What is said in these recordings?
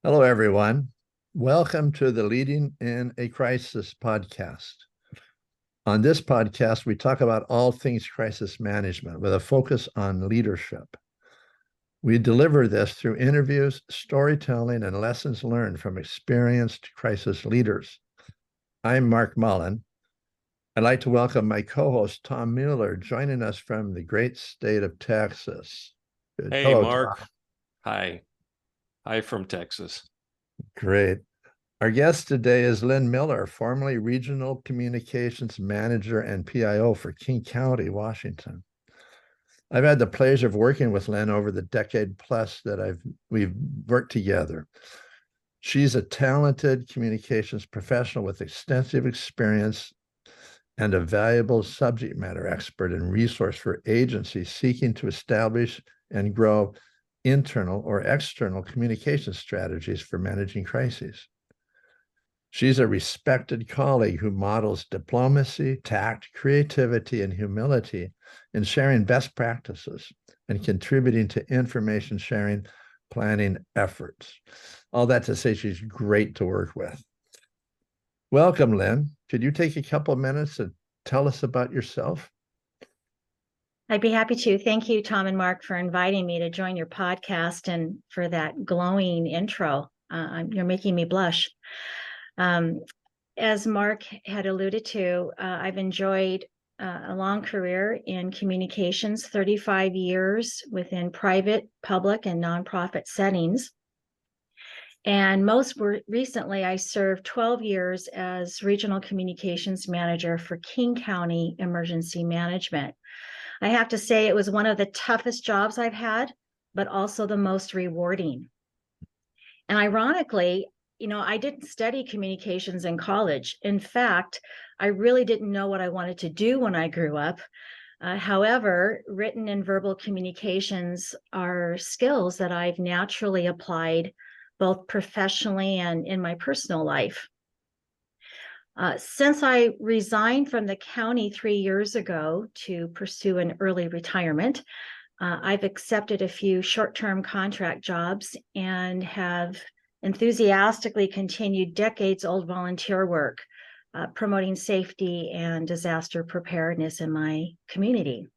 Hello, everyone. Welcome to the Leading in a Crisis podcast. On this podcast, we talk about all things crisis management with a focus on leadership. We deliver this through interviews, storytelling, and lessons learned from experienced crisis leaders. I'm Mark Mullen. I'd like to welcome my co-host, Tom Mueller, joining us from the great state of Texas. Hey, Hello, Mark. Tom. Hi. Hi from Texas. Great. Our guest today is Lynne Miller, formerly Regional Communications Manager and PIO for King County, Washington. I've had the pleasure of working with Lynne over the decade plus that we've worked together. She's a talented communications professional with extensive experience and a valuable subject matter expert and resource for agencies seeking to establish and grow internal or external communication strategies for managing crises. She's a respected colleague who models diplomacy, tact, creativity, and humility in sharing best practices and contributing to information sharing planning efforts. All that to say, she's great to work with. Welcome, Lynn. Could you take a couple of minutes and tell us about yourself? I'd be happy to. Thank you, Tom and Mark, for inviting me to join your podcast and for that glowing intro. You're making me blush. As Mark had alluded to, I've enjoyed a long career in communications, 35 years within private, public, and nonprofit settings. And most recently, I served 12 years as Regional Communications Manager for King County Emergency Management. I have to say it was one of the toughest jobs I've had, but also the most rewarding. And ironically, I didn't study communications in college. In fact, I really didn't know what I wanted to do when I grew up. However, written and verbal communications are skills that I've naturally applied both professionally and in my personal life. Since I resigned from the county 3 years ago to pursue an early retirement, I've accepted a few short-term contract jobs and have enthusiastically continued decades-old volunteer work, promoting safety and disaster preparedness in my community.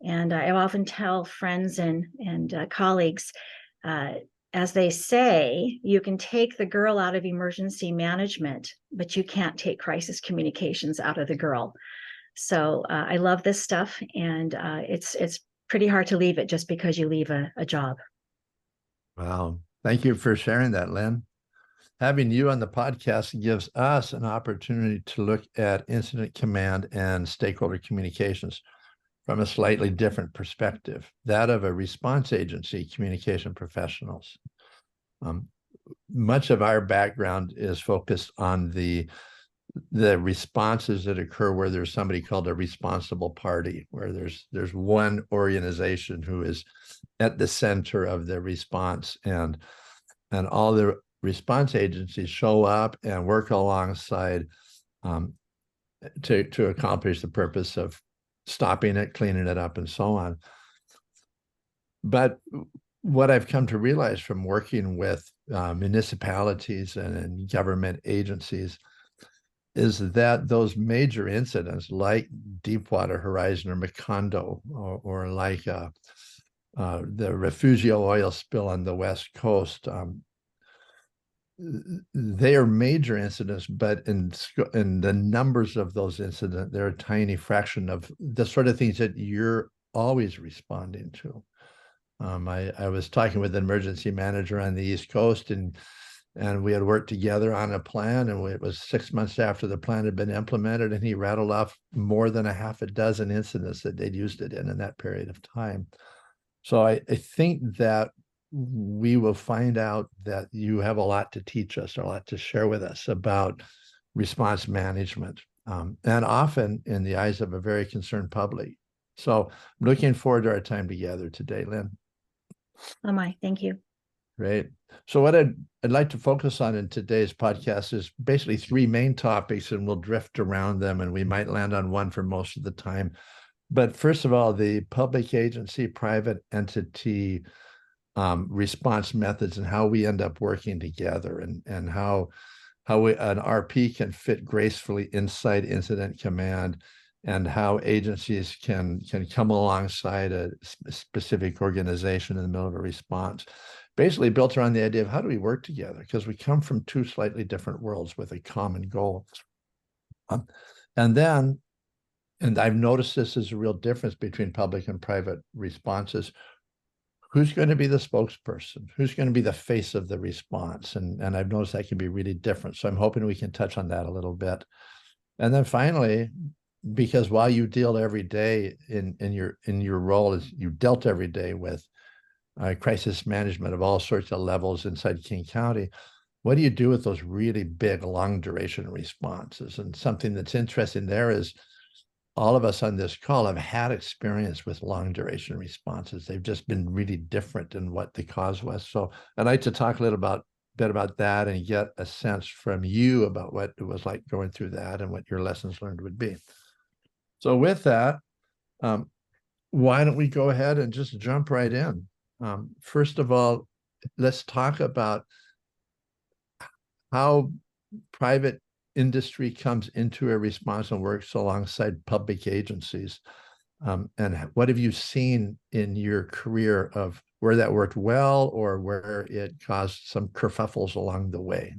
And I often tell friends and colleagues, as they say, you can take the girl out of emergency management, but you can't take crisis communications out of the girl. So I love this stuff, and it's pretty hard to leave it just because you leave a job. Wow. Thank you for sharing that, Lynn. Having you on the podcast gives us an opportunity to look at incident command and stakeholder communications from a slightly different perspective, that of a response agency communication professionals. Much of our background is focused on the responses that occur where there's somebody called a responsible party, where there's one organization who is at the center of the response, and all the response agencies show up and work alongside to accomplish the purpose of stopping it, cleaning it up, and so on. But what I've come to realize from working with municipalities and government agencies is that those major incidents like Deepwater Horizon or Macondo or like the Refugio oil spill on the West Coast, they are major incidents, but in the numbers of those incidents, they're a tiny fraction of the sort of things that you're always responding to. I was talking with an emergency manager on the East Coast, and we had worked together on a plan, and it was 6 months after the plan had been implemented, and he rattled off more than a half a dozen incidents that they'd used it in that period of time. So I think that we will find out that you have a lot to teach us, a lot to share with us about response management, and often in the eyes of a very concerned public. So I'm looking forward to our time together today, Lynn. Oh my, thank you. Great. So what I'd like to focus on in today's podcast is basically three main topics, and we'll drift around them, and we might land on one for most of the time. But first of all, the public agency, private entity response methods and how we end up working together, and how an RP can fit gracefully inside incident command, and how agencies can come alongside a specific organization in the middle of a response, basically built around the idea of how do we work together, because we come from two slightly different worlds with a common goal. And I've noticed this is a real difference between public and private responses. Who's going to be the spokesperson? Who's going to be the face of the response? And I've noticed that can be really different. So I'm hoping we can touch on that a little bit. And then finally, because while you deal every day in your role, as you dealt every day with crisis management of all sorts of levels inside King County, what do you do with those really big, long duration responses? And something that's interesting there is all of us on this call have had experience with long duration responses. They've just been really different in what the cause was. So I'd like to talk a little bit about that and get a sense from you about what it was like going through that and what your lessons learned would be. So with that, why don't we go ahead and just jump right in? First of all, let's talk about how private industry comes into a response and works alongside public agencies. And what have you seen in your career of where that worked well or where it caused some kerfuffles along the way?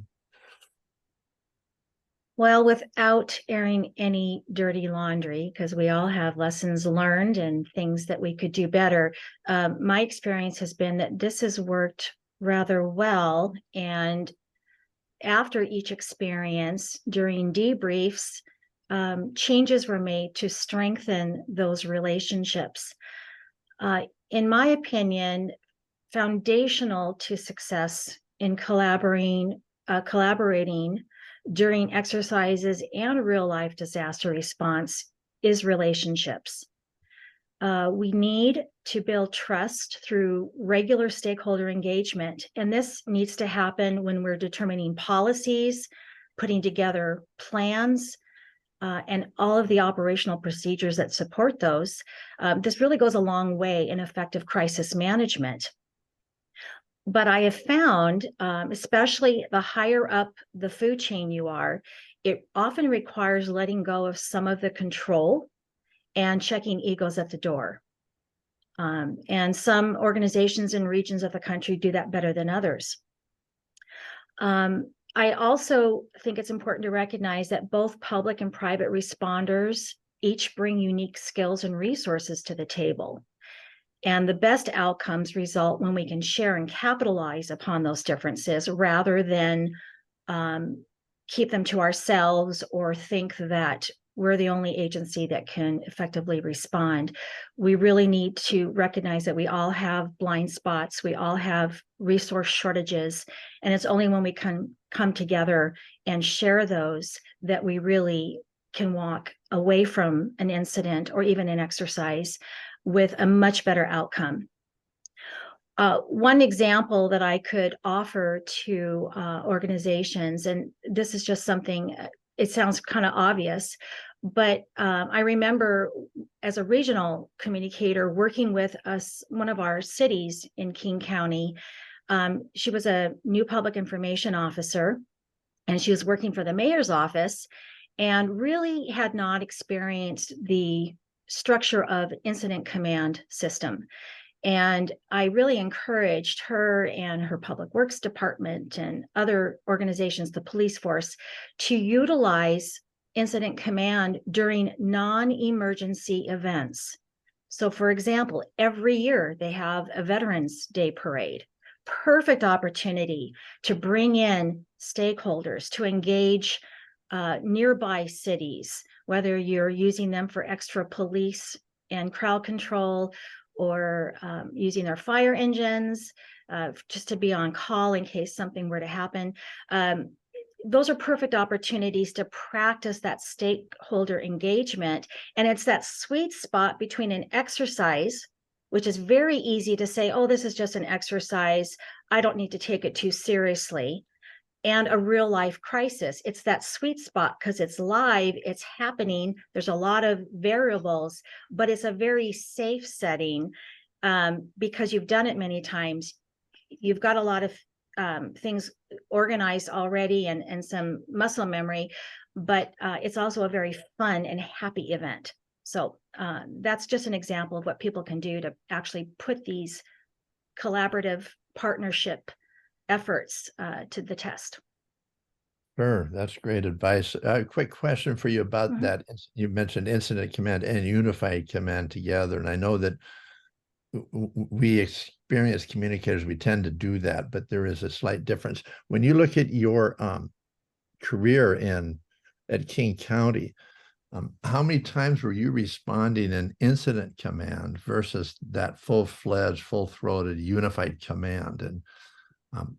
Well, without airing any dirty laundry, because we all have lessons learned and things that we could do better, my experience has been that this has worked rather well. And after each experience, during debriefs, changes were made to strengthen those relationships. In my opinion, foundational to success in collaborating during exercises and real life disaster response is relationships. We need to build trust through regular stakeholder engagement. And this needs to happen when we're determining policies, putting together plans, and all of the operational procedures that support those. This really goes a long way in effective crisis management. But I have found, especially the higher up the food chain you are, it often requires letting go of some of the control and checking egos at the door. And some organizations and regions of the country do that better than others. I also think it's important to recognize that both public and private responders each bring unique skills and resources to the table. And the best outcomes result when we can share and capitalize upon those differences rather than keep them to ourselves or think that we're the only agency that can effectively respond. We really need to recognize that we all have blind spots, we all have resource shortages, and it's only when we can come together and share those that we really can walk away from an incident or even an exercise with a much better outcome. One example that I could offer to organizations, and this is just something, it sounds kind of obvious, but I remember as a regional communicator working with one of our cities in King County. She was a new public information officer, and she was working for the mayor's office and really had not experienced the structure of incident command system. And I really encouraged her and her public works department and other organizations, the police force, to utilize incident command during non-emergency events. So for example, every year they have a Veterans Day parade. Perfect opportunity to bring in stakeholders, to engage nearby cities, whether you're using them for extra police and crowd control or using their fire engines just to be on call in case something were to happen. Those are perfect opportunities to practice that stakeholder engagement. And it's that sweet spot between an exercise, which is very easy to say, oh, this is just an exercise, I don't need to take it too seriously, and a real life crisis. It's that sweet spot because it's live, it's happening, there's a lot of variables, but it's a very safe setting because you've done it many times. you've got a lot of things organized already and some muscle memory, but it's also a very fun and happy event. So that's just an example of what people can do to actually put these collaborative partnership efforts to the test. Sure, that's great advice. A quick question for you about that. You mentioned incident command and unified command together, and I know that we experienced communicators, we tend to do that, but there is a slight difference. When you look at your career at King County, how many times were you responding in incident command versus that full-fledged, full-throated unified command? And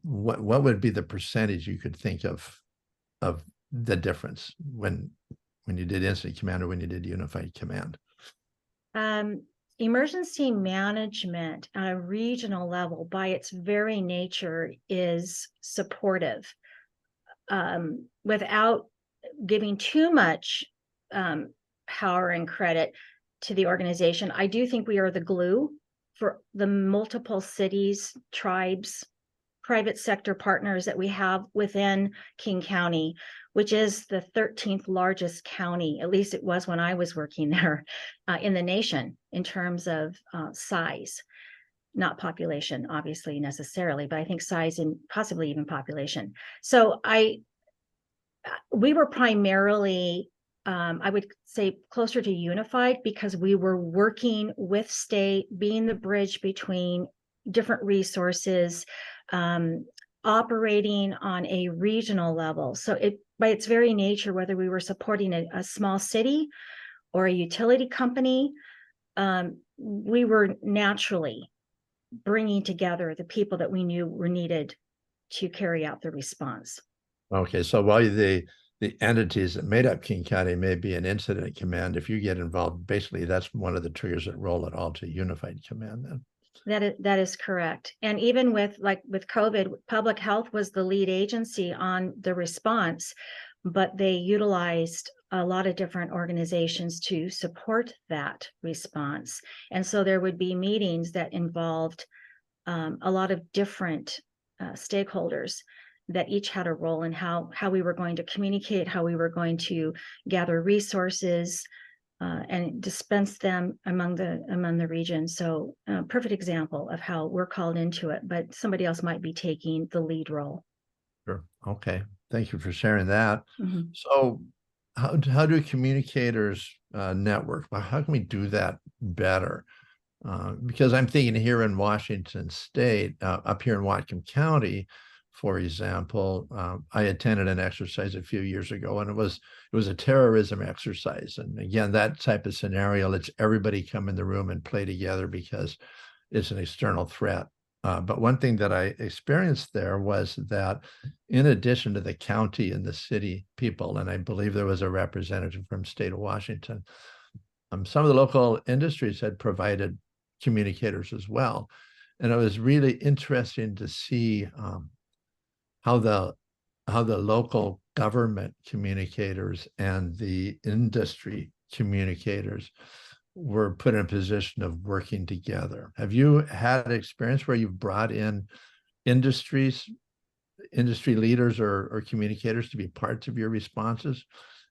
what would be the percentage you could think of the difference when you did incident command or when you did unified command? Emergency management at a regional level, by its very nature, is supportive. Without giving too much power and credit to the organization, I do think we are the glue for the multiple cities, tribes, private sector partners that we have within King County, which is the 13th largest county, at least it was when I was working there, in the nation in terms of size, not population, obviously, necessarily, but I think size and possibly even population. So we were primarily, I would say, closer to unified because we were working with state, being the bridge between different resources, operating on a regional level. So by its very nature, whether we were supporting a small city or a utility company, we were naturally bringing together the people that we knew were needed to carry out the response. Okay, so while the entities that made up King County may be an incident command, if you get involved, basically that's one of the triggers that roll it all to unified command then. That is correct. And even with COVID, public health was the lead agency on the response, but they utilized a lot of different organizations to support that response. And so there would be meetings that involved a lot of different stakeholders that each had a role in how we were going to communicate, how we were going to gather resources, and dispense them among the region. So perfect example of how we're called into it, but somebody else might be taking the lead role. Sure. Okay. Thank you for sharing that. So how do communicators network? How can we do that better? Because I'm thinking here in Washington State, up here in Whatcom County, for example, I attended an exercise a few years ago, and it was a terrorism exercise. And again, that type of scenario lets everybody come in the room and play together because it's an external threat. But one thing that I experienced there was that in addition to the county and the city people, and I believe there was a representative from state of Washington, some of the local industries had provided communicators as well. And it was really interesting to see how the local government communicators and the industry communicators were put in a position of working together. Have you had experience where you've brought in industry leaders or communicators to be parts of your responses?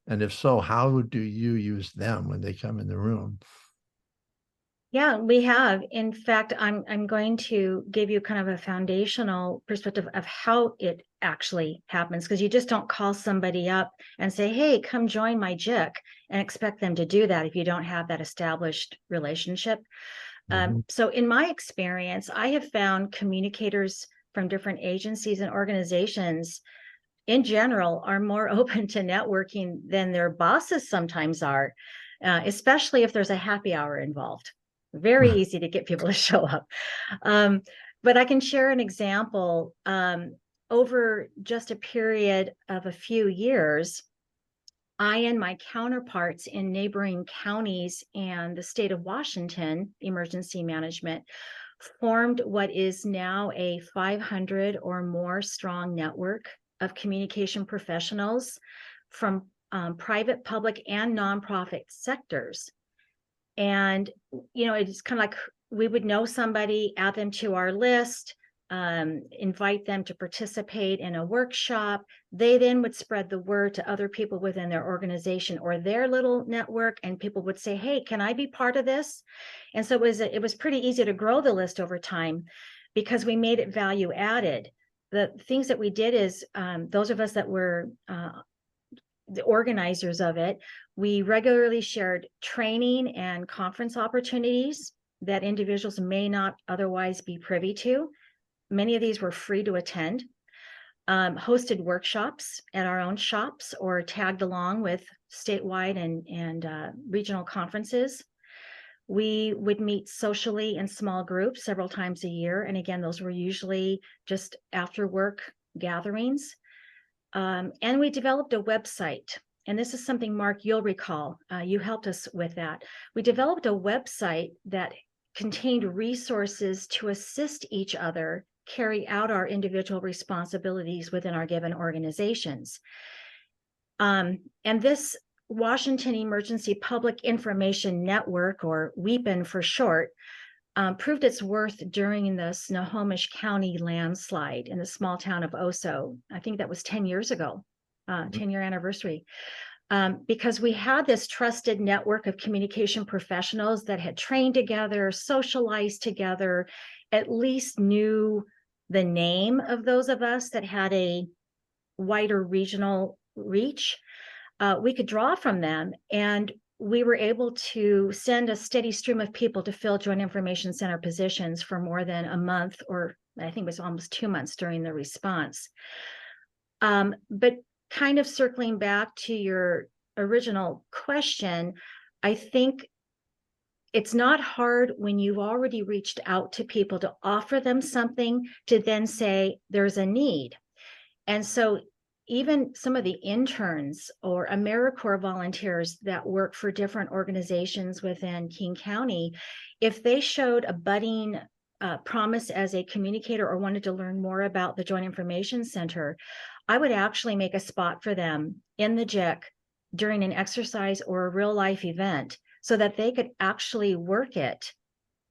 And if so, how do you use them when they come in the room? Yeah, we have. In fact, I'm going to give you kind of a foundational perspective of how it actually happens, because you just don't call somebody up and say, hey, come join my JIC, and expect them to do that if you don't have that established relationship. So in my experience, I have found communicators from different agencies and organizations in general are more open to networking than their bosses sometimes are, especially if there's a happy hour involved. Very easy to get people to show up. But I can share an example. Over just a period of a few years, I and my counterparts in neighboring counties and the state of Washington, emergency management, formed what is now a 500 or more strong network of communication professionals from private, public, and nonprofit sectors. And, it's kind of like we would know somebody, add them to our list, invite them to participate in a workshop. They then would spread the word to other people within their organization or their little network, and people would say, hey, can I be part of this? And so it was pretty easy to grow the list over time because we made it value added. The things that we did is those of us that were the organizers of it, we regularly shared training and conference opportunities that individuals may not otherwise be privy to. Many of these were free to attend, hosted workshops at our own shops or tagged along with statewide and regional conferences. We would meet socially in small groups several times a year. And again, those were usually just after work gatherings. And we developed a website. And this is something, Mark, you'll recall. You helped us with that. We developed a website that contained resources to assist each other carry out our individual responsibilities within our given organizations. And this Washington Emergency Public Information Network, or WEPIN for short, proved its worth during the Snohomish County landslide in the small town of Oso. I think that was 10 years ago, 10-year anniversary. Because we had this trusted network of communication professionals that had trained together, socialized together, at least knew the name of those of us that had a wider regional reach. We could draw from them, and we were able to send a steady stream of people to fill Joint Information Center positions for more than a month, or I think it was almost 2 months during the response. But kind of circling back to your original question, I think it's not hard when you've already reached out to people to offer them something to then say there's a need. And so even some of the interns or AmeriCorps volunteers that work for different organizations within King County, if they showed a budding promise as a communicator or wanted to learn more about the Joint Information Center, I would actually make a spot for them in the JIC during an exercise or a real life event so that they could actually work it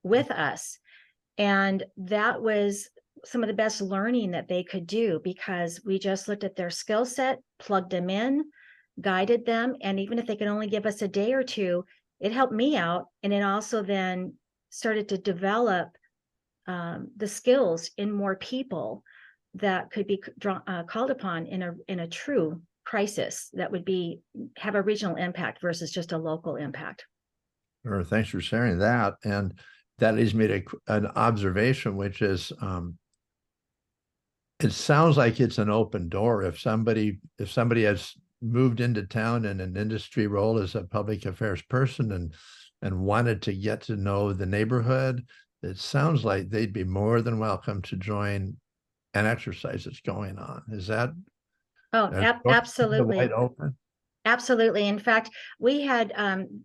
with us. And that was some of the best learning that they could do, because we just looked at their skill set, plugged them in, guided them. And even if they could only give us a day or two, it helped me out. And it also then started to develop the skills in more people that could be called upon in a true crisis that would have a regional impact versus just a local impact. Sure, thanks for sharing that. And that leads me to an observation, which is it sounds like it's an open door. If somebody has moved into town in an industry role as a public affairs person and wanted to get to know the neighborhood, it sounds like they'd be more than welcome to join an exercise that's going on. Is that? Oh, absolutely. Wide open? Absolutely. In fact, we had,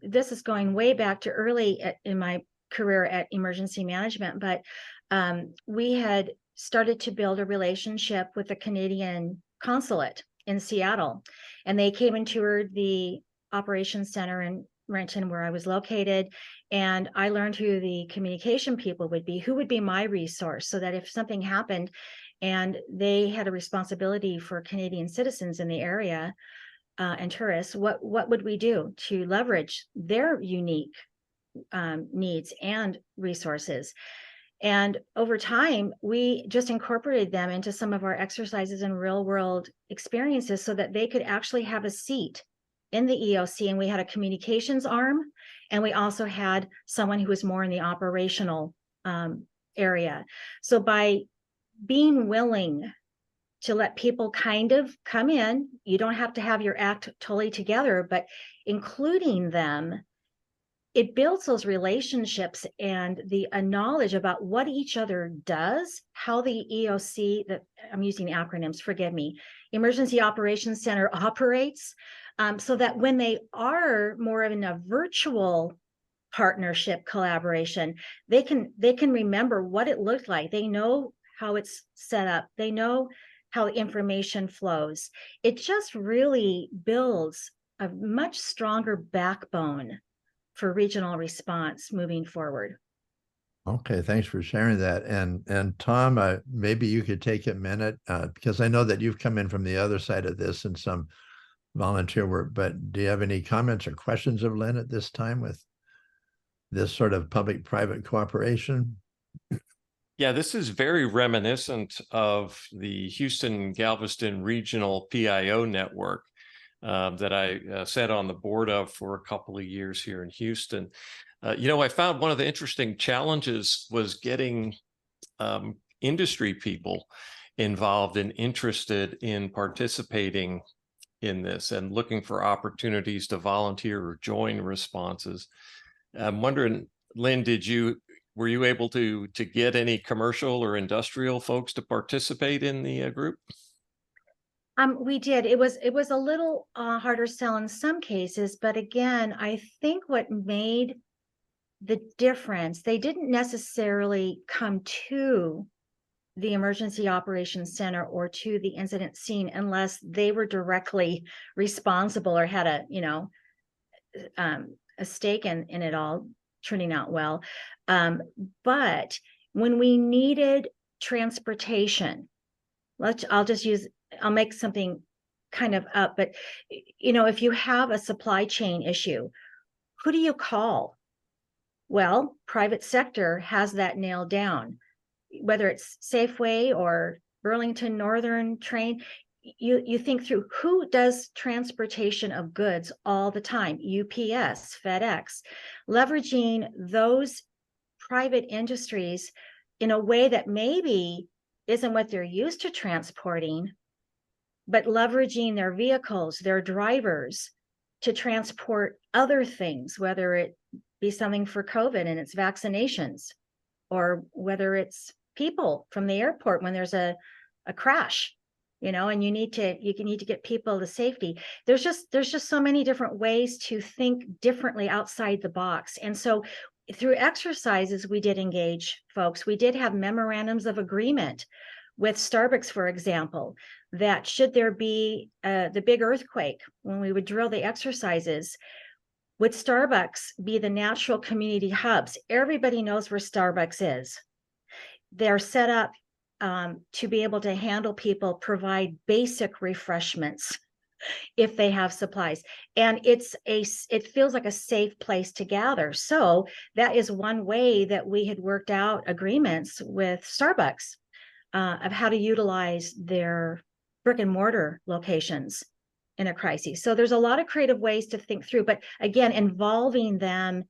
this is going way back to early in my career at emergency management, but we had started to build a relationship with the Canadian consulate in Seattle. And they came and toured the operations center in Renton, where I was located. And I learned who the communication people would be, who would be my resource, so that if something happened and they had a responsibility for Canadian citizens in the area and tourists, what would we do to leverage their unique needs and resources? And over time, we just incorporated them into some of our exercises and real world experiences so that they could actually have a seat in the EOC. And we had a communications arm, and we also had someone who was more in the operational area. So by being willing to let people kind of come in, you don't have to have your act totally together, but including them, it builds those relationships and the knowledge about what each other does, how the EOC, that I'm using acronyms, forgive me, Emergency Operations Center operates, so that when they are more in a virtual partnership collaboration, they can remember what it looked like. They know how it's set up. They know how information flows. It just really builds a much stronger backbone for regional response moving forward. Okay, thanks for sharing that. And Tom, maybe you could take a minute because I know that you've come in from the other side of this and some volunteer work, but do you have any comments or questions of Lynn at this time with this sort of public-private cooperation? Yeah, this is very reminiscent of the Houston Galveston Regional PIO network that I sat on the board of for a couple of years here in Houston. I found one of the interesting challenges was getting industry people involved and interested in participating in this and looking for opportunities to volunteer or join responses. I'm wondering, Lynn, were you able to get any commercial or industrial folks to participate in the group? We did. It was a little harder sell in some cases, but again, I think what made the difference, they didn't necessarily come to the emergency operations center or to the incident scene unless they were directly responsible or had a stake in it all turning out well. But when we needed transportation, I'll make something kind of up, but if you have a supply chain issue, who do you call? Well, private sector has that nailed down. Whether it's Safeway or Burlington Northern train, you think through who does transportation of goods all the time, UPS, FedEx, leveraging those private industries in a way that maybe isn't what they're used to transporting, but leveraging their vehicles, their drivers to transport other things, whether it be something for COVID and it's vaccinations, or whether it's people from the airport when there's a crash, and you need to get people to safety. There's just so many different ways to think differently outside the box. And so through exercises, we did engage folks. We did have memorandums of agreement with Starbucks, for example, that should there be the big earthquake, when we would drill the exercises, would Starbucks be the natural community hubs? Everybody knows where Starbucks is. They're set up to be able to handle people, provide basic refreshments if they have supplies. And it feels like a safe place to gather. So that is one way that we had worked out agreements with Starbucks of how to utilize their brick and mortar locations in a crisis. So there's a lot of creative ways to think through, but again, involving them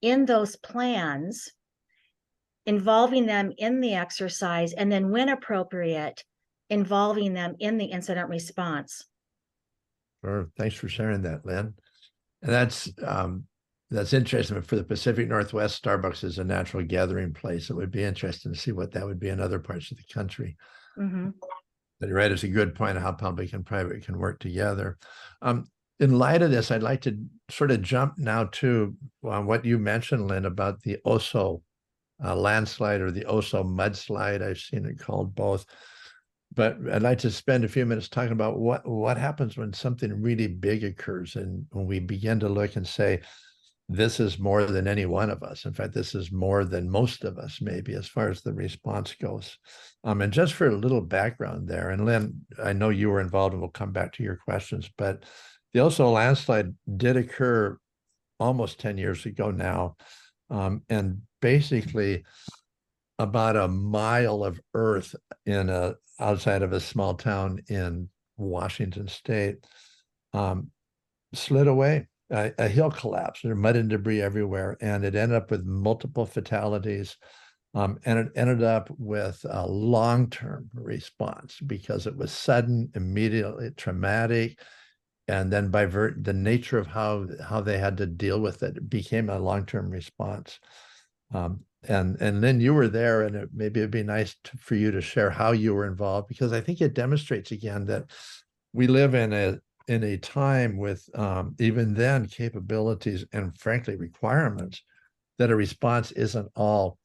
in those plans, involving them in the exercise, and then when appropriate, involving them in the incident response. Sure. Thanks for sharing that, Lynn. And that's interesting. For the Pacific Northwest, Starbucks is a natural gathering place. It would be interesting to see what that would be in other parts of the country. Mm-hmm. But you're right, it's a good point of how public and private can work together. In light of this, I'd like to sort of jump now to what you mentioned, Lynn, about the Oso landslide or the Oso mudslide. I've seen it called both. But I'd like to spend a few minutes talking about what happens when something really big occurs and when we begin to look and say, this is more than any one of us. In fact, this is more than most of us, maybe, as far as the response goes. And just for a little background there, and Lynn, I know you were involved and we'll come back to your questions, but the Oso landslide did occur almost 10 years ago now. And basically about a mile of earth outside of a small town in Washington State slid away. A hill collapsed. There was mud and debris everywhere, and it ended up with multiple fatalities. And it ended up with a long-term response because it was sudden, immediately traumatic, and then by the nature of how they had to deal with it, it became a long-term response. And Lynn, you were there, and maybe it'd be nice for you to share how you were involved, because I think it demonstrates again that we live in a time with even then capabilities and frankly requirements that a response isn't all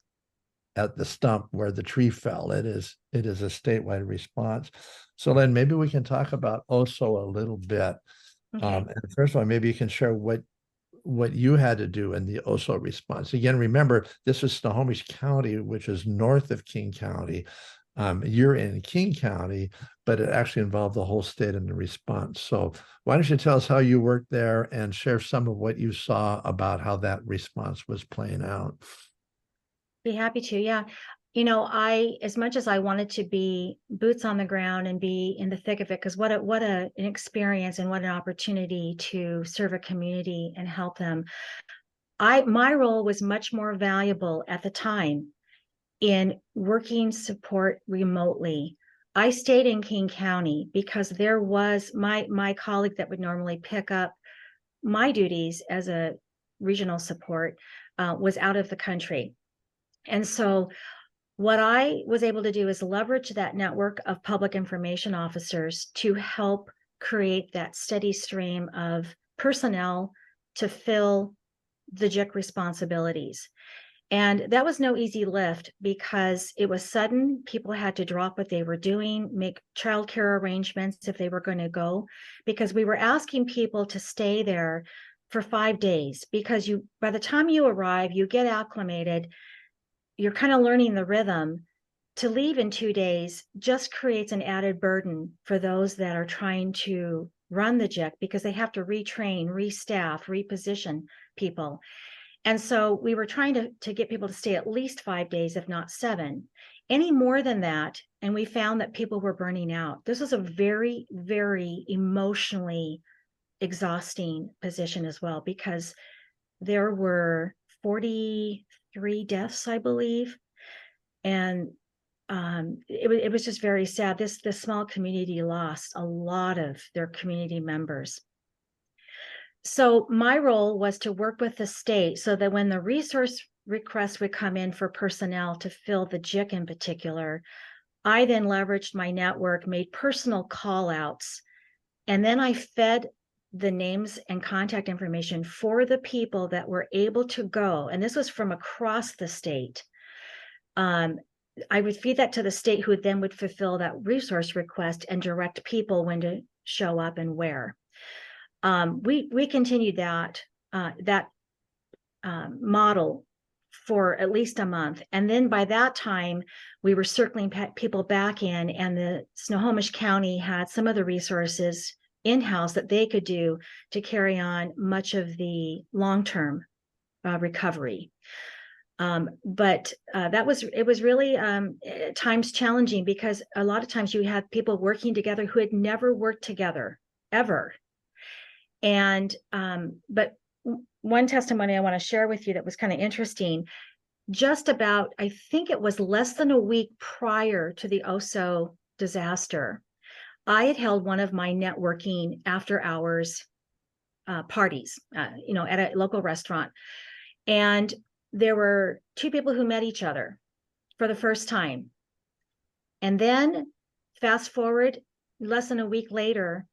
at the stump where the tree fell. It is a statewide response. So Lynn, maybe we can talk about Oso a little bit. Okay. And first of all, maybe you can share what what you had to do in the OSO response. Again, remember, this is Snohomish County, which is north of King County. You're in King County, but it actually involved the whole state in the response. So why don't you tell us how you worked there and share some of what you saw about how that response was playing out? Be happy to. Yeah. As much as I wanted to be boots on the ground and be in the thick of it, because an experience and what an opportunity to serve a community and help them. My role was much more valuable at the time in working support remotely. I stayed in King County because there was my colleague that would normally pick up my duties as a regional support was out of the country. And so what I was able to do is leverage that network of public information officers to help create that steady stream of personnel to fill the JIC responsibilities. And that was no easy lift because it was sudden. People had to drop what they were doing, make childcare arrangements if they were going to go, because we were asking people to stay there for 5 days, because by the time you arrive, you get acclimated, you're kind of learning the rhythm. To leave in 2 days just creates an added burden for those that are trying to run the JIC, because they have to retrain, restaff, reposition people. And so we were trying to get people to stay at least 5 days, if not 7. Any more than that, and we found that people were burning out. This was a very, very emotionally exhausting position as well, because there were 43 deaths, I believe. And it was just very sad. This small community lost a lot of their community members. So my role was to work with the state so that when the resource requests would come in for personnel to fill the JIC in particular, I then leveraged my network, made personal call outs, and then I fed the names and contact information for the people that were able to go. And this was from across the state. I would feed that to the state, who then would fulfill that resource request and direct people when to show up and where. We continued that model for at least a month. And then by that time, we were circling people back in, and the Snohomish County had some of the resources in-house that they could do to carry on much of the long-term recovery. But it was really at times challenging, because a lot of times you had people working together who had never worked together ever. And but one testimony I want to share with you that was kind of interesting, just about, I think it was less than a week prior to the OSO disaster, I had held one of my networking after hours parties, at a local restaurant. And there were 2 people who met each other for the first time. And then fast forward less than a week later,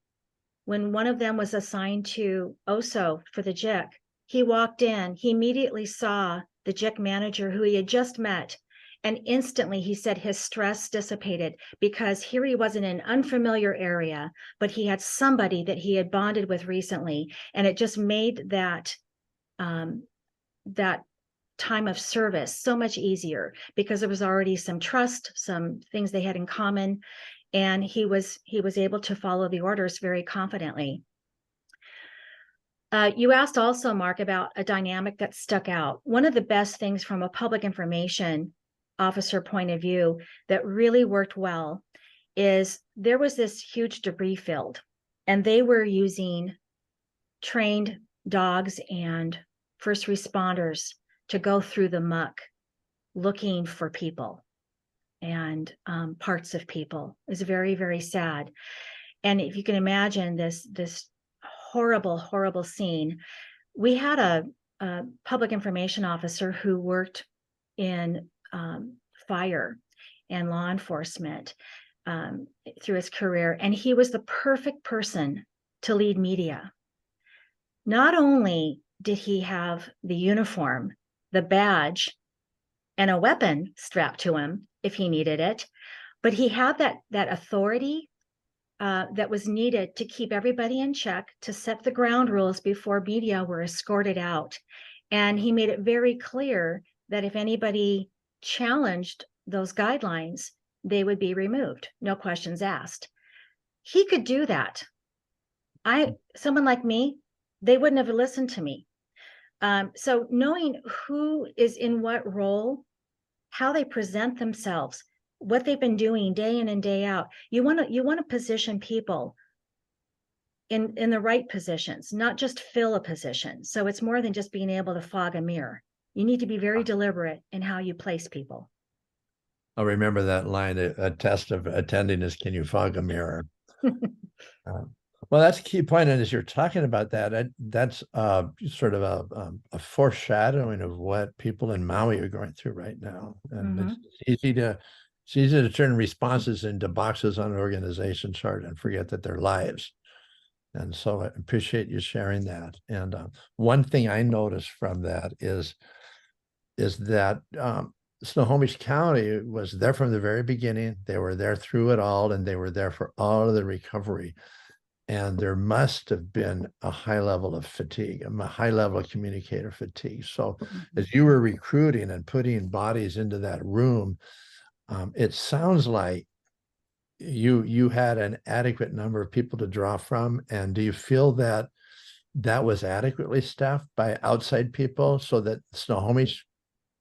when one of them was assigned to OSO for the JIC, he walked in, he immediately saw the JIC manager who he had just met. And instantly he said his stress dissipated, because here he was in an unfamiliar area, but he had somebody that he had bonded with recently. And it just made that time of service so much easier, because there was already some trust, some things they had in common. And he was able to follow the orders very confidently. You asked also, Mark, about a dynamic that stuck out. One of the best things from a public information officer point of view that really worked well is there was this huge debris field, and they were using trained dogs and first responders to go through the muck looking for people and parts of people. It was very, very sad. And if you can imagine this horrible, horrible scene, we had a public information officer who worked in fire and law enforcement through his career, and he was the perfect person to lead media. Not only did he have the uniform, the badge, and a weapon strapped to him if he needed it, but he had that authority that was needed to keep everybody in check, to set the ground rules before media were escorted out. And he made it very clear that if anybody challenged those guidelines, they would be removed, no questions asked. He could do that. Someone like me, they wouldn't have listened to me. So knowing who is in what role, how they present themselves, what they've been doing day in and day out, you want to position people in the right positions, not just fill a position. So it's more than just being able to fog a mirror. You need to be very deliberate in how you place people. I'll remember that line. A test of attending is, can you fog a mirror? Well, that's a key point. And as you're talking about that, that's sort of a foreshadowing of what people in Maui are going through right now. And it's easy to turn responses into boxes on an organization chart and forget that they're lives. And so I appreciate you sharing that. And one thing I noticed from that is that Snohomish County was there from the very beginning. They were there through it all, and they were there for all of the recovery. And there must have been a high level of fatigue, a high level of communicator fatigue. So as you were recruiting and putting bodies into that room, it sounds like you had an adequate number of people to draw from. And do you feel that that was adequately staffed by outside people so that Snohomish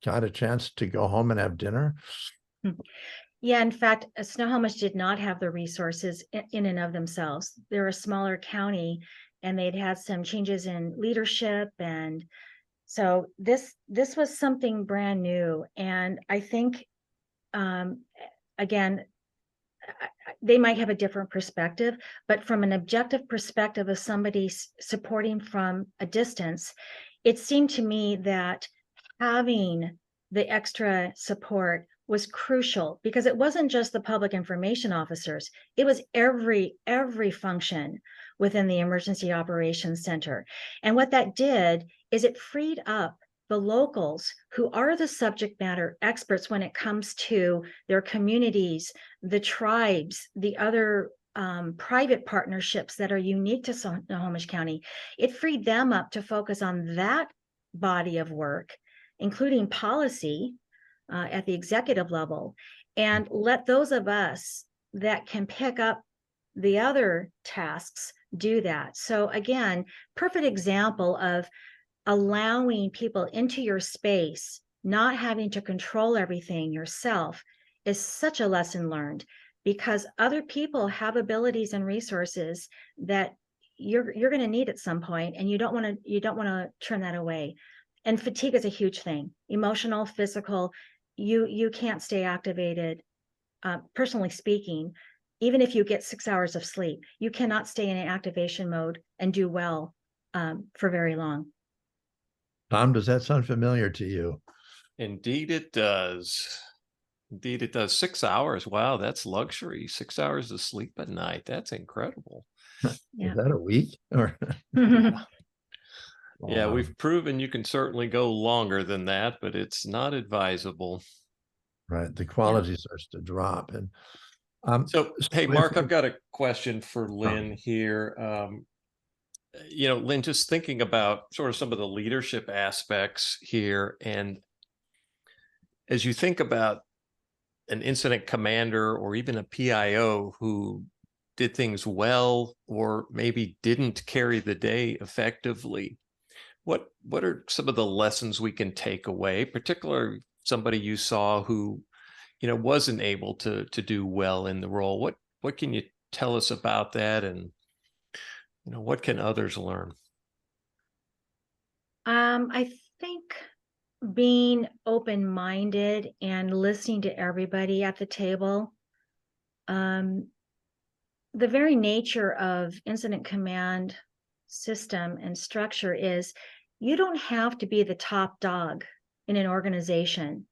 got a chance to go home and have dinner? Yeah, in fact, Snohomish did not have the resources in and of themselves. They're a smaller county, and they'd had some changes in leadership, and so this was something brand new. And I think, again, they might have a different perspective, but from an objective perspective of somebody supporting from a distance, it seemed to me that having the extra support was crucial, because it wasn't just the public information officers, it was every function within the Emergency Operations Center. And what that did is it freed up the locals, who are the subject matter experts when it comes to their communities, the tribes, the other private partnerships that are unique to Snohomish County. It freed them up to focus on that body of work, including policy, at the executive level, and let those of us that can pick up the other tasks do that. So again, perfect example of allowing people into your space, not having to control everything yourself, is such a lesson learned, because other people have abilities and resources that you're going to need at some point, and you don't want to turn that away. And fatigue is a huge thing, emotional, physical. You can't stay activated. Personally speaking, even if you get 6 hours of sleep, you cannot stay in an activation mode and do well for very long. Tom, does that sound familiar to you? Indeed, it does. Indeed, it does. 6 hours. Wow, that's luxury. 6 hours of sleep at night. That's incredible. Yeah. Is that a week? Or yeah, we've proven you can certainly go longer than that, but it's not advisable. Right. The quality starts to drop. And so hey, Mark, I've got a question for Lynn here. Lynn, just thinking about sort of some of the leadership aspects here, and as you think about an incident commander or even a PIO who did things well or maybe didn't carry the day effectively, what are some of the lessons we can take away, particularly somebody you saw who wasn't able to do well in the role? What can you tell us about that, and what can others learn? I think being open-minded and listening to everybody at the table. The very nature of incident command system and structure is you don't have to be the top dog in an organization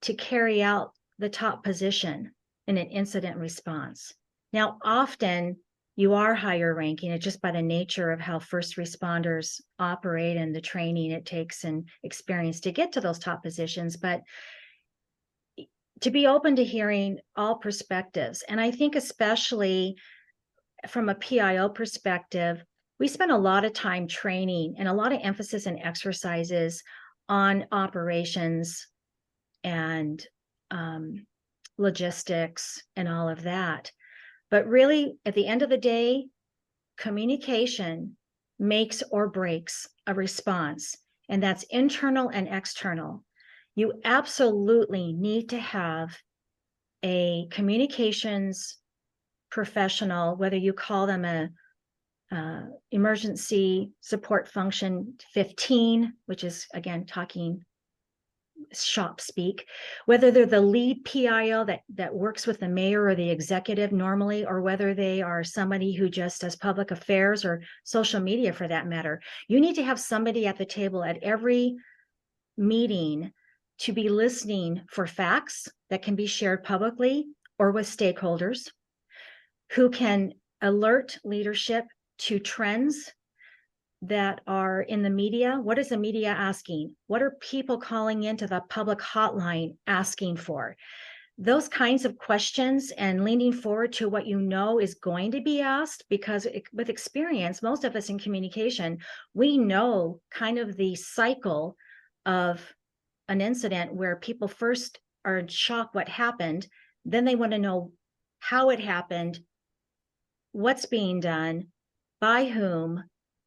to carry out the top position in an incident response. Now, often you are higher ranking, it's just by the nature of how first responders operate and the training it takes and experience to get to those top positions. But to be open to hearing all perspectives. And I think especially from a PIO perspective, we spend a lot of time training and a lot of emphasis and exercises on operations and logistics and all of that. But really, at the end of the day, communication makes or breaks a response, and that's internal and external. You absolutely need to have a communications professional, whether you call them a emergency support function 15, which is, again, talking shop speak, whether they're the lead PIO that works with the mayor or the executive normally, or whether they are somebody who just does public affairs or social media for that matter. You need to have somebody at the table at every meeting to be listening for facts that can be shared publicly or with stakeholders, who can alert leadership to trends that are in the media. What is the media asking? What are people calling into the public hotline asking for? Those kinds of questions, and leaning forward to what you know is going to be asked, because with experience, most of us in communication, we know kind of the cycle of an incident where people first are in shock what happened, then they want to know how it happened, what's being done, by whom,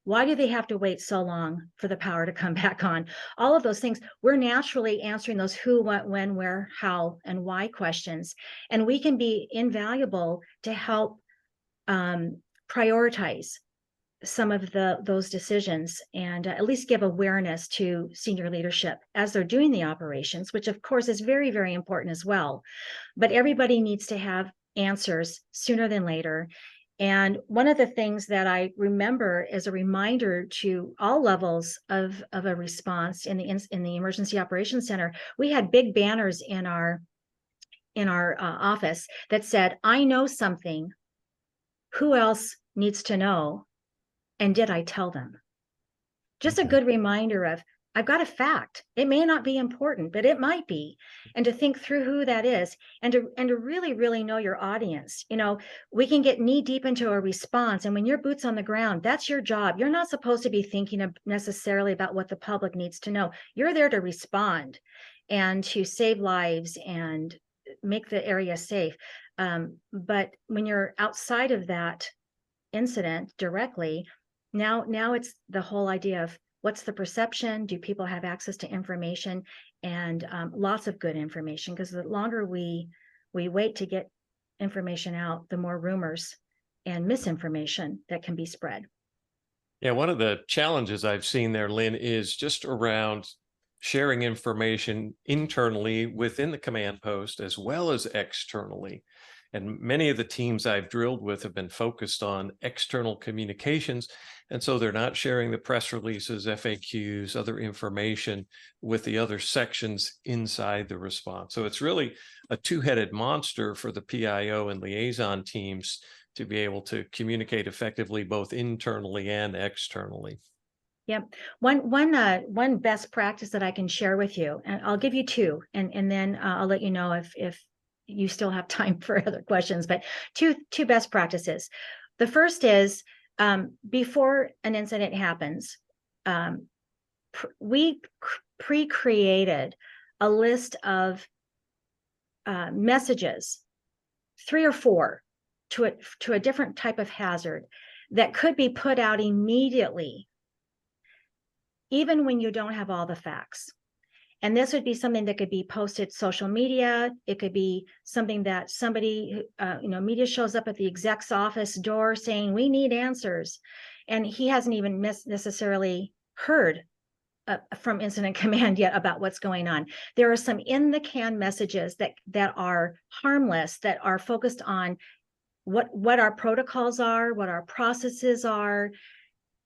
why do they have to wait so long for the power to come back on? All of those things, we're naturally answering those who, what, when, where, how, and why questions. And we can be invaluable to help prioritize some of those decisions, and at least give awareness to senior leadership as they're doing the operations, which of course is very, very important as well. But everybody needs to have answers sooner than later. And one of the things that I remember as a reminder to all levels of a response in the Emergency Operations Center, we had big banners in our office that said, "I know something. Who else needs to know? And did I tell them?" Just a good reminder of, I've got a fact. It may not be important, but it might be. And to think through who that is, and to really, really know your audience. You know, we can get knee deep into a response, and when your boots on the ground, that's your job. You're not supposed to be thinking necessarily about what the public needs to know. You're there to respond and to save lives and make the area safe. But when you're outside of that incident directly, now it's the whole idea of, what's the perception? Do people have access to information? And lots of good information, because the longer we wait to get information out, the more rumors and misinformation that can be spread. Yeah, one of the challenges I've seen there, Lynn, is just around sharing information internally within the command post as well as externally. And many of the teams I've drilled with have been focused on external communications. And so they're not sharing the press releases, FAQs, other information with the other sections inside the response. So it's really a two-headed monster for the PIO and liaison teams to be able to communicate effectively both internally and externally. Yep. One best practice that I can share with you, and I'll give you two, and then I'll let you know if you still have time for other questions, but two best practices. The first is, before an incident happens, we pre-created a list of messages, 3 or 4, to a different type of hazard that could be put out immediately, even when you don't have all the facts. And this would be something that could be posted social media. It could be something that somebody, media shows up at the exec's office door saying, "We need answers." And he hasn't even necessarily heard from incident command yet about what's going on. There are some in the can messages that are harmless, that are focused on what our protocols are, what our processes are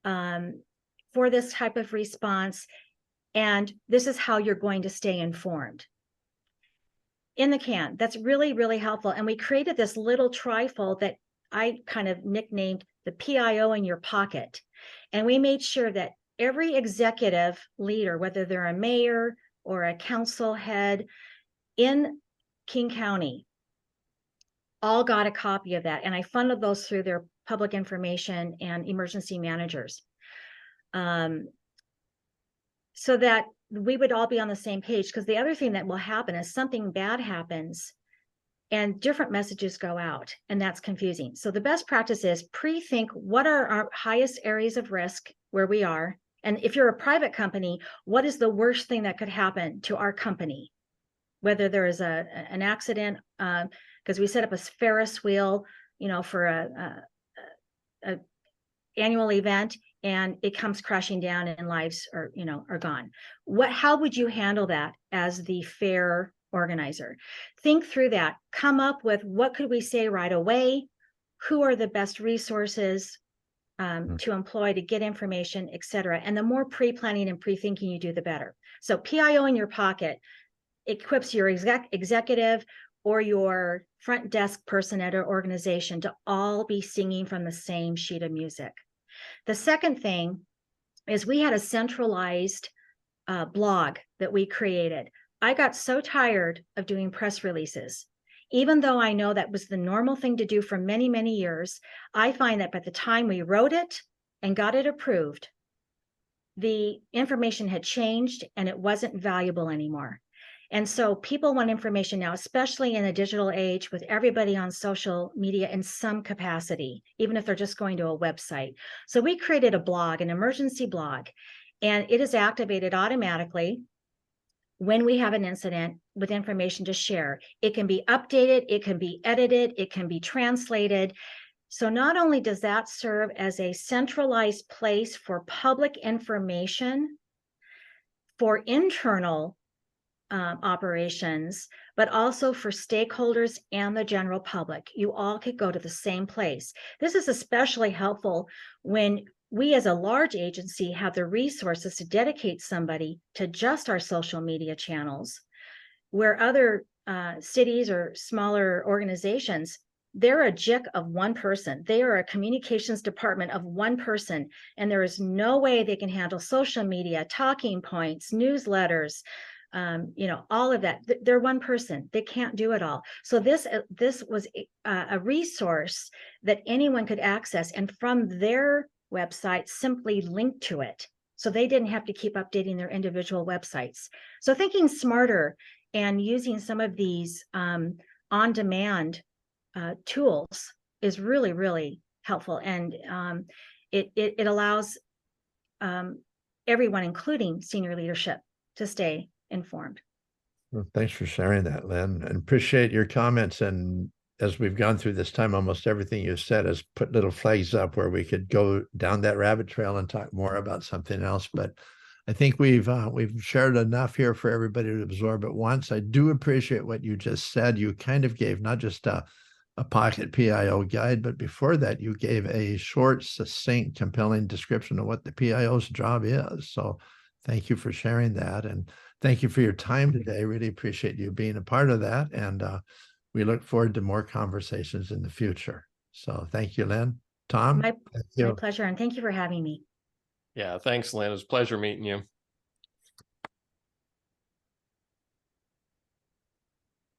for this type of response. And this is how you're going to stay informed. In the can, that's really, really helpful. And we created this little trifle that I kind of nicknamed the PIO in your pocket. And we made sure that every executive leader, whether they're a mayor or a council head in King County, all got a copy of that. And I funneled those through their public information and emergency managers. So that we would all be on the same page, because the other thing that will happen is something bad happens and different messages go out, and that's confusing. So the best practice is pre-think what are our highest areas of risk where we are. And if you're a private company, what is the worst thing that could happen to our company? Whether there is an accident, because we set up a Ferris wheel, for a annual event, and it comes crashing down and lives are gone. How would you handle that as the fair organizer? Think through that. Come up with what could we say right away? Who are the best resources to employ to get information, et cetera. And the more pre-planning and pre-thinking you do, the better. So PIO in your pocket equips your executive or your front desk person at our organization to all be singing from the same sheet of music. The second thing is we had a centralized blog that we created. I got so tired of doing press releases. Even though I know that was the normal thing to do for many, many years, I find that by the time we wrote it and got it approved, the information had changed and it wasn't valuable anymore. And so people want information now, especially in a digital age with everybody on social media in some capacity, even if they're just going to a website. So we created a blog, an emergency blog, and it is activated automatically when we have an incident with information to share. It can be updated, it can be edited, it can be translated. So not only does that serve as a centralized place for public information for internal operations, but also for stakeholders and the general public. You all could go to the same place. This is especially helpful when we as a large agency have the resources to dedicate somebody to just our social media channels, where other cities or smaller organizations, they're a JIC of one person. They are a communications department of one person, and there is no way they can handle social media, talking points, newsletters, all of that. They're one person. They can't do it all. So this was a resource that anyone could access, and from their website simply link to it. So they didn't have to keep updating their individual websites. So thinking smarter and using some of these on-demand tools is really, really helpful. And it allows everyone, including senior leadership, to stay informed. Well, thanks for sharing that, Lynn, and appreciate your comments. And as we've gone through this time, almost everything you said has put little flags up where we could go down that rabbit trail and talk more about something else. But I think we've shared enough here for everybody to absorb at once. I do appreciate what you just said. You kind of gave not just a pocket PIO guide, but before that, you gave a short, succinct, compelling description of what the PIO's job is. So thank you for sharing that. And thank you for your time today. Really appreciate you being a part of that. And we look forward to more conversations in the future. So thank you, Lynn. Tom? My pleasure. And thank you for having me. Yeah, thanks, Lynn. It was a pleasure meeting you.